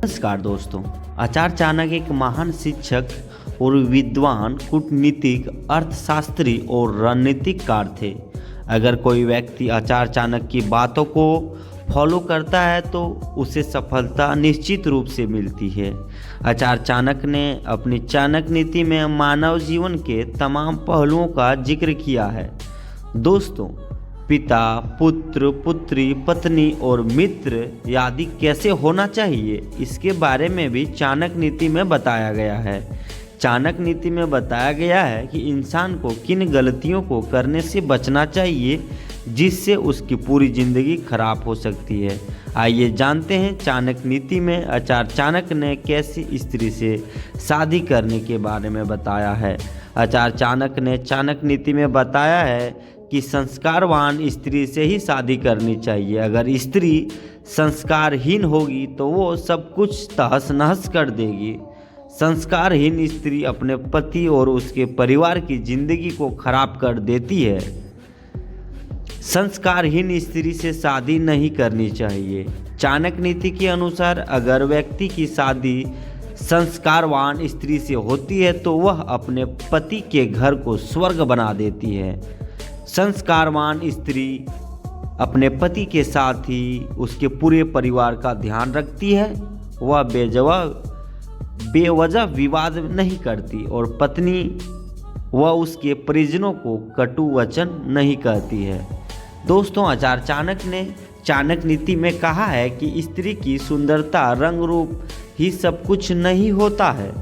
नमस्कार दोस्तों। आचार्य चाणक्य एक महान शिक्षक और विद्वान, कूटनीतिक, अर्थशास्त्री और रणनीतिकार थे। अगर कोई व्यक्ति आचार्य चाणक्य की बातों को फॉलो करता है तो उसे सफलता निश्चित रूप से मिलती है। आचार्य चाणक्य ने अपनी चाणक्य नीति में मानव जीवन के तमाम पहलुओं का जिक्र किया है। दोस्तों, पिता, पुत्र, पुत्री, पत्नी और मित्र आदि कैसे होना चाहिए, इसके बारे में भी चाणक्य नीति में बताया गया है। चाणक्य नीति में बताया गया है कि इंसान को किन गलतियों को करने से बचना चाहिए जिससे उसकी पूरी जिंदगी खराब हो सकती है। आइए जानते हैं चाणक्य नीति में आचार्य चाणक्य ने कैसी स्त्री से शादी करने के बारे में बताया है। आचार्य चाणक्य ने चाणक्य नीति में बताया है कि संस्कारवान स्त्री से ही शादी करनी चाहिए। अगर स्त्री संस्कारहीन होगी तो वो सब कुछ तहस नहस कर देगी। संस्कारहीन स्त्री अपने पति और उसके परिवार की जिंदगी को खराब कर देती है। संस्कारहीन स्त्री से शादी नहीं करनी चाहिए। चाणक्य नीति के अनुसार अगर व्यक्ति की शादी संस्कारवान स्त्री से होती है तो वह अपने पति के घर को स्वर्ग बना देती है। संस्कारवान स्त्री अपने पति के साथ ही उसके पूरे परिवार का ध्यान रखती है। वह बेवजह विवाद नहीं करती और पत्नी वह उसके परिजनों को कटु वचन नहीं कहती है। दोस्तों, आचार्य चाणक्य ने चाणक्य नीति में कहा है कि स्त्री की सुंदरता, रंग रूप ही सब कुछ नहीं होता है।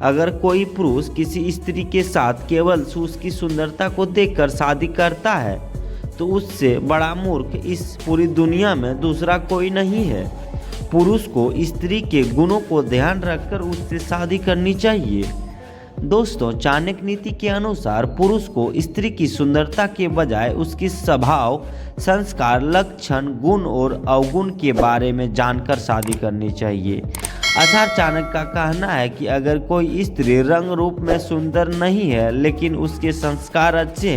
अगर कोई पुरुष किसी स्त्री के साथ केवल उसकी सुंदरता को देखकर शादी करता है तो उससे बड़ा मूर्ख इस पूरी दुनिया में दूसरा कोई नहीं है। पुरुष को स्त्री के गुणों को ध्यान रखकर उससे शादी करनी चाहिए। दोस्तों, चाणक्य नीति के अनुसार पुरुष को स्त्री की सुंदरता के बजाय उसकी स्वभाव, संस्कार, लक्षण, गुण और अवगुण के बारे में जानकर शादी करनी चाहिए। आचार्य चाणक्य का कहना है कि अगर कोई स्त्री रंग रूप में सुंदर नहीं है लेकिन उसके संस्कार अच्छे हैं